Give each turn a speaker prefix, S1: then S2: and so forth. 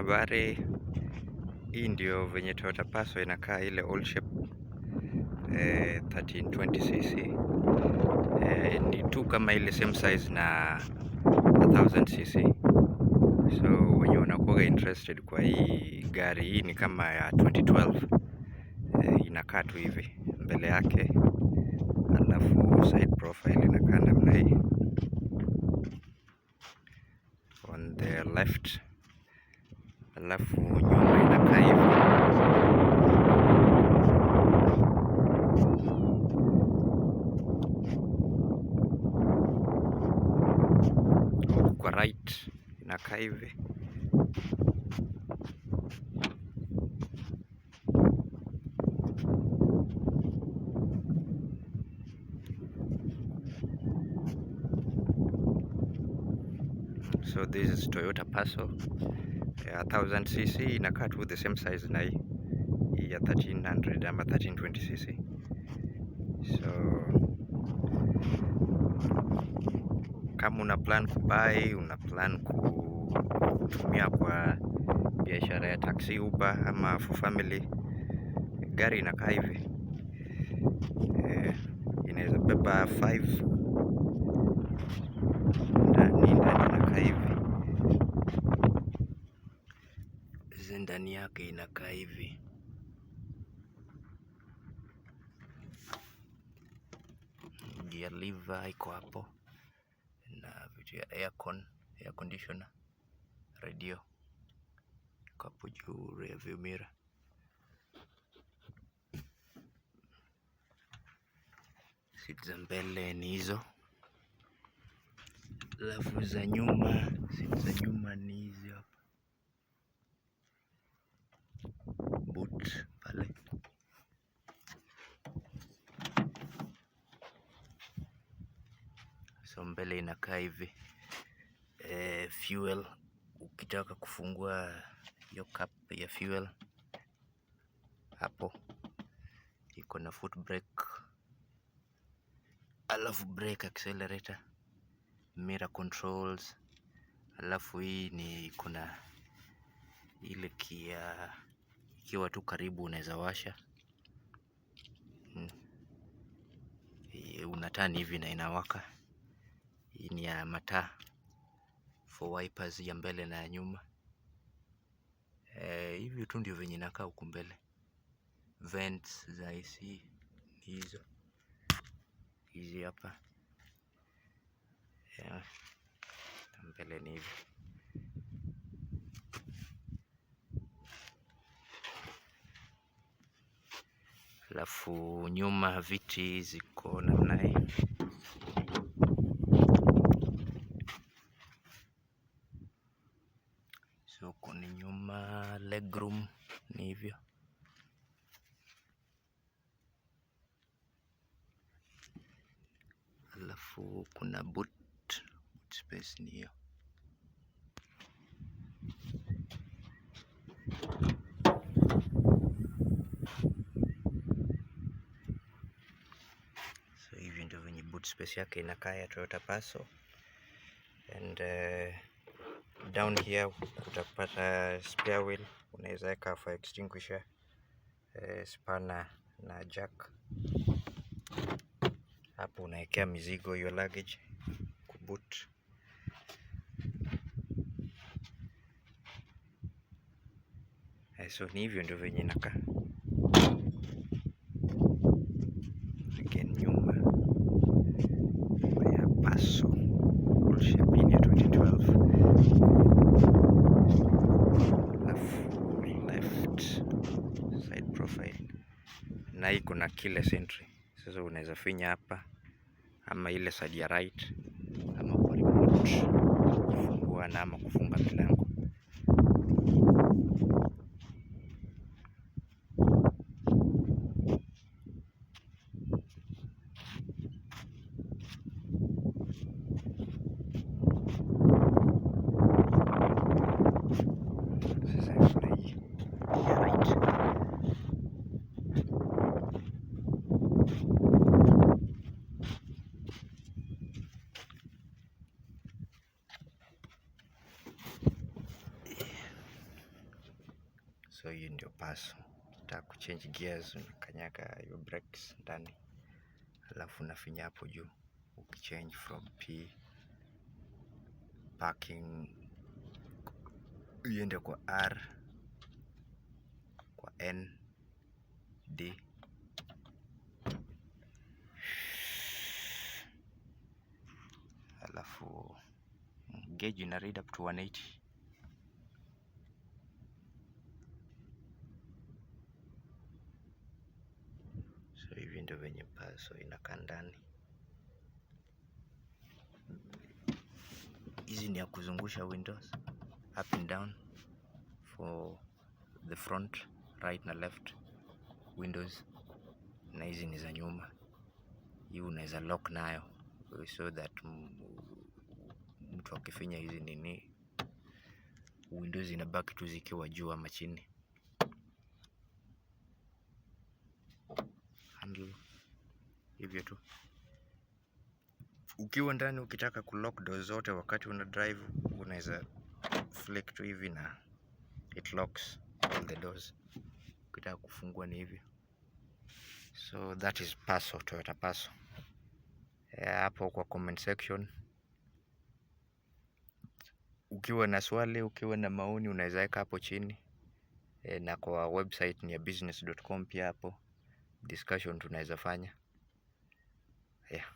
S1: Habari, hii ndio venye Toyota Passo inakaa, ile old shape 1320cc. Ni tu kama ile same size na 1000cc. So wenye wanakuwa interested kwa hii gari, hii ni kama ya 2012. Inakaa tu hivi mbele yake, alafu side profile inakaa namna hii on the left, alafu nyuma inakaa hivi. Kwa right inakaa hivi. So this is Toyota Passo 1000cc, inakaa tu the same size na hii ya 1300 ama 1320cc. So kama una plan kubai, una plan kutumia kwa biashara ya taxi, Uber ama for family, gari inakaa hivi. Inaweza beba 5 ndani inakaa hivi. Ndani yake inakaa hivi. Gear lever iko hapo na vitu ya air conditioner, radio iko hapo juu, rear view mirror. Seat za mbele ni hizo, alafu za nyuma, seat za nyuma ni hizi hapa. Boot pale. So mbele inakaa hivi. Fuel, ukitaka kufungua hiyo cap ya fuel hapo iko na foot brake, alafu brake, accelerator, mirror controls, alafu hii ni kuna ile kia, ikiwa tu karibu unaweza washa. Unatani hivi na inawaka. Hii ni ya mataa for wipers ya mbele na ya nyuma. Hivi tu ndio venye inakaa huku mbele. Vents za AC hizo, hizi hapa. Mbele ni hivi. Alafu nyuma viti ziko namna hii. So kuni nyuma, legroom ni hivyo. Alafu kuna boot space ni hiyo. So hivi ndio venye boot space yake inakaa ya Toyota Passo. And down here utapata spare wheel, unaweza weka fire extinguisher, spanner na jack. Hapo unaekea mizigo, your luggage, kuboot. So ni hivyo ndio venye inakaa. Again nyuma ya Passo old shape ya 2012. Alafu left side profile na hii kuna keyless entry. Sasa unaweza finya hapa ama ile side ya right, ama kwa remote kufungua na ama kufunga milango. So hiyo ndio Passo. Ukitaka kuchange gears unakanyaga your brakes ndani, alafu unafinya hapo juu ukichange from P parking iende kwa R, kwa N, D, alafu gauge ina read up to 180. So hivi ndio venye Passo inakaa ndani. Hizi ni ya kuzungusha windows up and down for the front, right na left windows, na hizi ni za nyuma. Hii unaweza lock nayo so that mtu akifinya hizi nini windows inabaki tu zikiwa juu ama chini. Handle hivyo tu. Ukiwa ndani ukitaka kulock doors zote wakati una drive, unaweza flick tu hivi na it locks all the doors. Ukitaka kufungua ni hivyo. So that is Passo, Toyota Passo. Hapo kwa comment section ukiwa na swali, ukiwa na maoni unaweza weka hapo chini. Na kwa website ni ya business.com pia hapo discussion tunaweza fanya. Yeah.